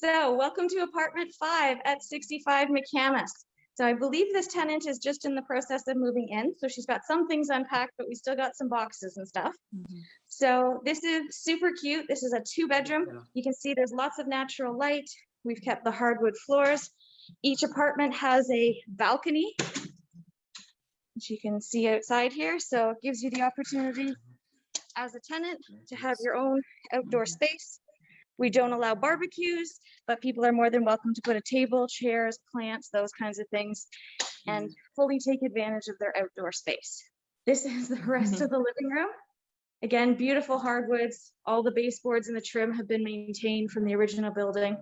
So welcome to apartment 5 at 65 McCamus. So I believe this tenant is just in the process of moving in. So she's got some things unpacked, but we still got some boxes and stuff. So this is super cute. This is a 2-bedroom. You can see there's lots of natural light. We've kept the hardwood floors. Each apartment has a balcony, which you can see outside here. So it gives you the opportunity as a tenant to have your own outdoor space. We don't allow barbecues, but people are more than welcome to put a table, chairs, plants, those kinds of things, and fully take advantage of their outdoor space. This is the rest of the living room. Again, beautiful hardwoods. All the baseboards and the trim have been maintained from the original building.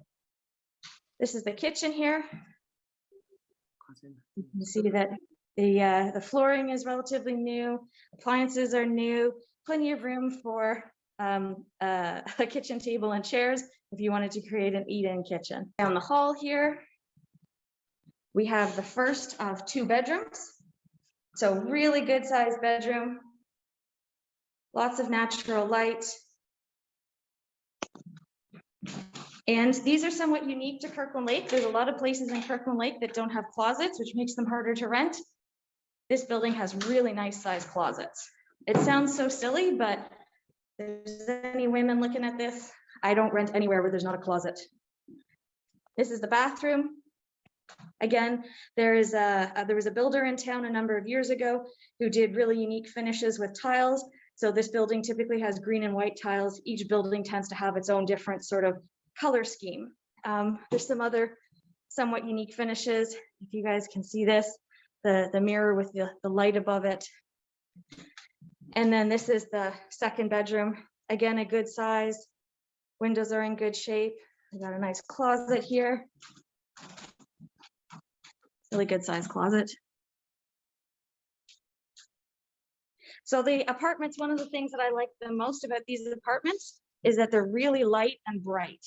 This is the kitchen here. You can see that the flooring is relatively new. Appliances are new. Plenty of room for a kitchen table and chairs if you wanted to create an eat-in kitchen. Down the hall here, we have the first of 2 bedrooms. So really good sized bedroom. Lots of natural light. And these are somewhat unique to Kirkland Lake. There's a lot of places in Kirkland Lake that don't have closets, which makes them harder to rent. This building has really nice sized closets. It sounds so silly, but if there's any women looking at this, I don't rent anywhere where there's not a closet. This is the bathroom. Again, there was a builder in town a number of years ago who did really unique finishes with tiles. So this building typically has green and white tiles. Each building tends to have its own different sort of color scheme. There's some other somewhat unique finishes. If you guys can see this, the mirror with the light above it. And then this is the 2nd bedroom. Again, a good size. Windows are in good shape. We got a nice closet here. Really good size closet. So the apartments, one of the things that I like the most about these apartments is that they're really light and bright,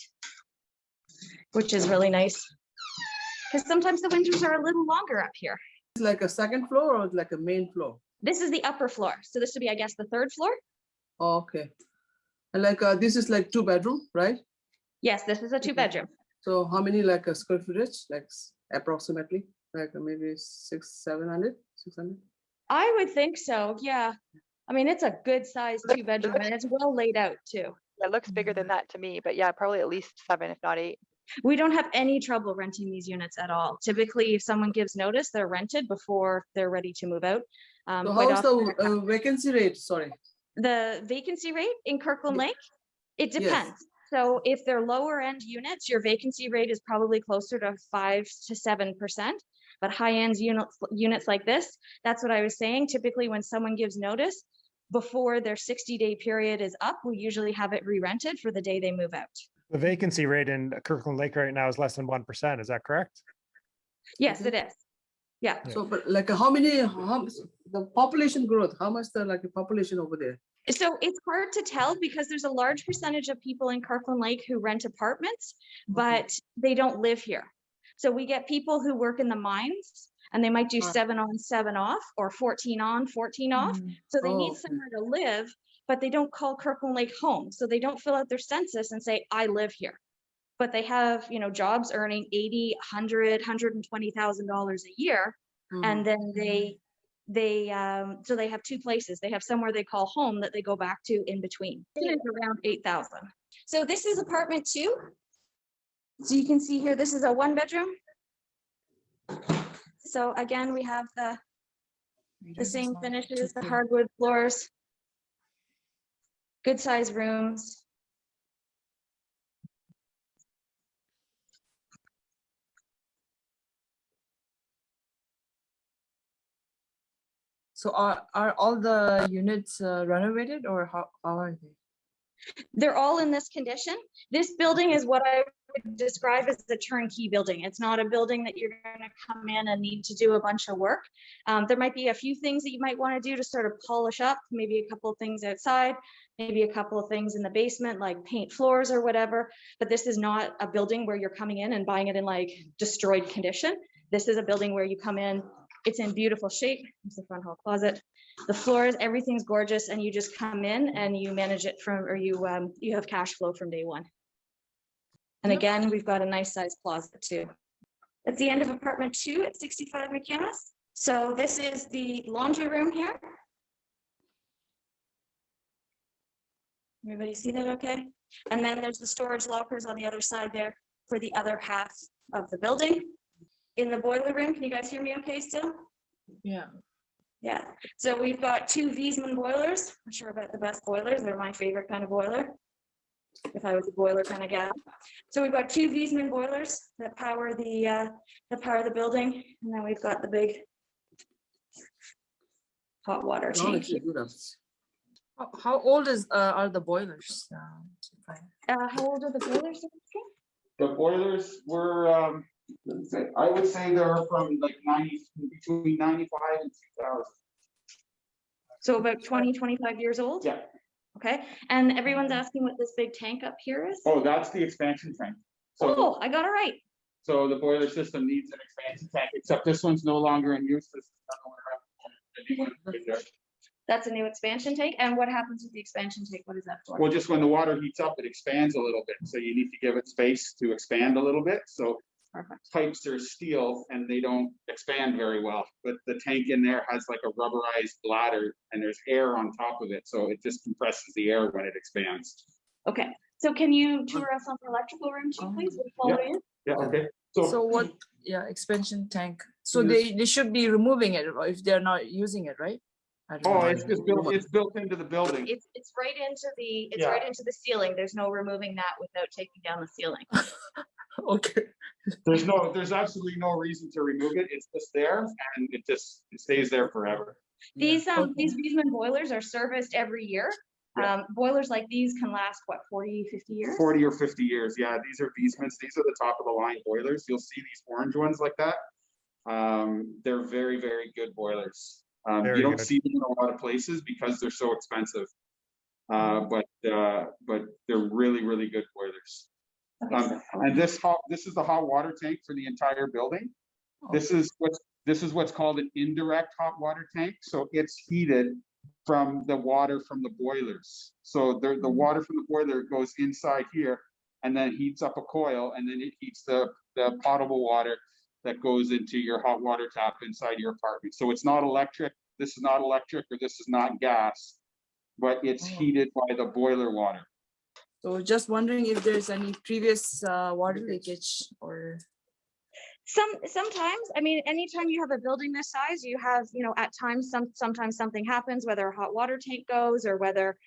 which is really nice. Because sometimes the winters are a little longer up here. It's like a 2nd floor or like a main floor? This is the upper floor. So this would be, I guess, the 3rd floor. Oh, okay. And like this is like 2 bedroom, right? Yes, this is a 2-bedroom. So how many like a square footage, like approximately, like maybe 600-700, 600? I would think so. Yeah. I mean, it's a good size 2-bedroom and it's well laid out too. It looks bigger than that to me, but yeah, probably at least 7, if not 8. We don't have any trouble renting these units at all. Typically, if someone gives notice, they're rented before they're ready to move out. So how's the vacancy rate? Sorry. The vacancy rate in Kirkland Lake, it depends. Yes. So if they're lower end units, your vacancy rate is probably closer to 5 to 7%. But high end units like this, that's what I was saying. Typically, when someone gives notice before their 60-day period is up, we usually have it re-rented for the day they move out. The vacancy rate in Kirkland Lake right now is less than 1%. Is that correct? Yes, it is. Yeah. So, but like the population growth, how much the population over there? So it's hard to tell because there's a large percentage of people in Kirkland Lake who rent apartments, but they don't live here. So we get people who work in the mines and they might do 7 on, 7 off or 14 on, 14 off. So they need somewhere to live, but they don't call Kirkland Lake home. So they don't fill out their census and say, I live here. But they have, jobs earning $80,000, $100,000, $120,000 a year. And then so they have 2 places. They have somewhere they call home that they go back to in between. It's around 8,000. So this is apartment 2. So you can see here, this is a 1-bedroom. So again, we have the same finishes, the hardwood floors, good size rooms. So are all the units renovated, or how are they? They're all in this condition. This building is what I would describe as a turnkey building. It's not a building that you're going to come in and need to do a bunch of work. There might be a few things that you might want to do to sort of polish up, maybe a couple of things outside, maybe a couple of things in the basement, like paint floors or whatever. But this is not a building where you're coming in and buying it in like destroyed condition. This is a building where you come in, it's in beautiful shape. It's the front hall closet. The floors, everything's gorgeous, and you just come in and you manage it from, or you have cash flow from day one. And Yep. again, we've got a nice sized closet too. That's the end of apartment 2 at 65 McCamus. So this is the laundry room here. Everybody see that okay? And then there's the storage lockers on the other side there for the other half of the building. In the boiler room, can you guys hear me okay still? Yeah. Yeah, so we've got 2 Wiesmann boilers. I'm sure about the best boilers. They're my favorite kind of boiler, if I was a boiler kind of gal. So we've got 2 Wiesmann boilers that power the building, and then we've got the big hot water No, tank. it's a good house. How old are the boilers? How old are the boilers? The boilers were, I would say they're from like between 95 and 2000. So about 20, 25 years old? Yeah. Okay, and everyone's asking what this big tank up here is? Oh, that's the expansion tank. So, Oh, I got it right. so the boiler system needs an expansion tank, except this one's no longer in use. This is the new one right there. That's a new expansion tank. And what happens with the expansion tank? What is that for? Well, just when the water heats up, it expands a little bit. So you need to give it space to expand a little bit. So Perfect. pipes are steel and they don't expand very well. But the tank in there has like a rubberized bladder and there's air on top of it. So it just compresses the air when it expands. Okay, so can you tour us on the electrical room too, please? We'll follow you. Yeah, okay. So what, yeah, expansion tank. So Yes. they should be removing it if they're not using it, right? I don't Oh, know. it's just built, it's built into the building. It's right into the, it's Yeah. right into the ceiling. There's no removing that without taking down the ceiling. Okay. There's absolutely no reason to remove it. It's just there and it stays there forever. These okay. Wiesmann boilers are serviced every year. Yeah. Boilers like these can last, what, 40, 50 years? 40 or 50 years. Yeah, these are Wiesmanns. These are the top of the line boilers. You'll see these orange ones like that. They're very, very good boilers. Very You don't good. see them in a lot of places because they're so expensive. But they're really, really good boilers. And this is the hot water tank for the entire building. This is what's called an indirect hot water tank. So it's heated from the water from the boilers. So the water from the boiler goes inside here and then heats up a coil and then it heats the potable water that goes into your hot water tap inside your apartment. So it's not electric. This is not electric or this is not gas, but it's heated by the boiler water. So just wondering if there's any previous water leakage or. Sometimes, I mean, anytime you have a building this size, you have, at times, sometimes something happens, whether a hot water tank goes or whether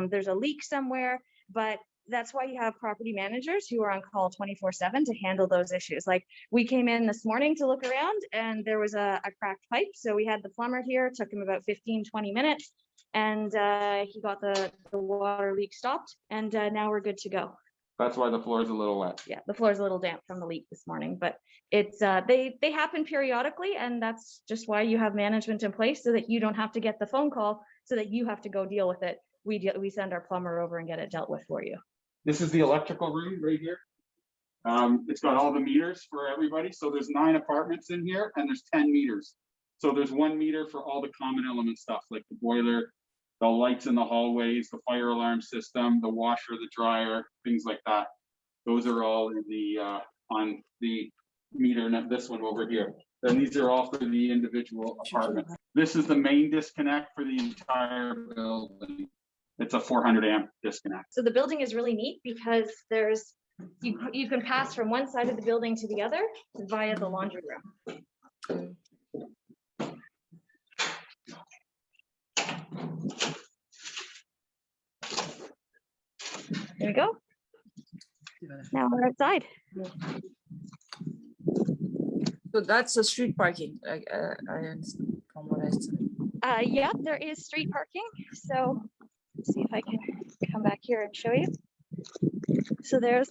there's a leak somewhere. But that's why you have property managers who are on call 24/7 to handle those issues. Like we came in this morning to look around and there was a cracked pipe. So we had the plumber here, it took him about 15-20 minutes and he got the water leak stopped and now we're good to go. That's why the floor is a little wet. Yeah, the floor is a little damp from the leak this morning, but it's they happen periodically and that's just why you have management in place so that you don't have to get the phone call so that you have to go deal with it. We send our plumber over and get it dealt with for you. This is the electrical room right here. It's got all the meters for everybody. So there's 9 apartments in here and there's 10 meters. So there's 1 meter for all the common element stuff like the boiler, the lights in the hallways, the fire alarm system, the washer, the dryer, things like that. Those are all in the on the meter, and this one over here. And these are all for the individual apartments. This is the main disconnect for the entire building. It's a 400 amp disconnect. So the building is really neat because you can pass from one side of the building to the other via the laundry room. There we go. Now we're outside. So that's a street parking, like I understand from what I said. Yeah, there is street parking. So let's see if I can come back here and show you. So there's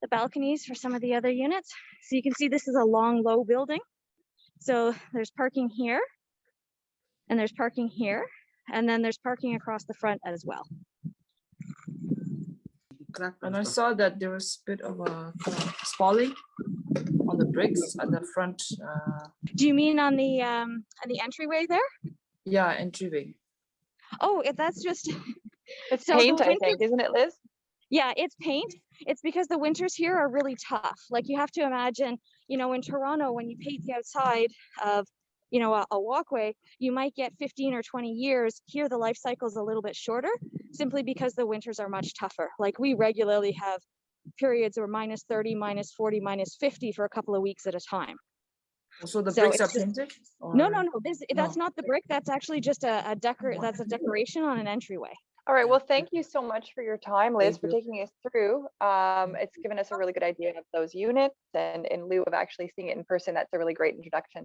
the balconies for some of the other units. So you can see this is a long, low building. So there's parking here and there's parking here. And then there's parking across the front as well. And I saw that there was a bit of a spalling on the bricks at the front. Do you mean on the entryway there? Yeah, entryway. Oh, that's just It's So the paint, I winter- think, isn't it, Liz? Yeah, it's paint. It's because the winters here are really tough. Like you have to imagine, you know, in Toronto, when you paint the outside of, you know, a walkway, you might get 15 or 20 years. Here, the life cycle is a little bit shorter, simply because the winters are much tougher. Like we regularly have periods where -30, -40, -50 for a couple of weeks at a time. So the So bricks are it's just- painted? No, or- no, no. That's No. not the brick. That's actually just that's a decoration on an entryway. All right, Yeah. well, thank you so much for your time, Liz, Thank for you. taking us through. It's given us a really good idea of those units, and in lieu of actually seeing it in person, that's a really great introduction.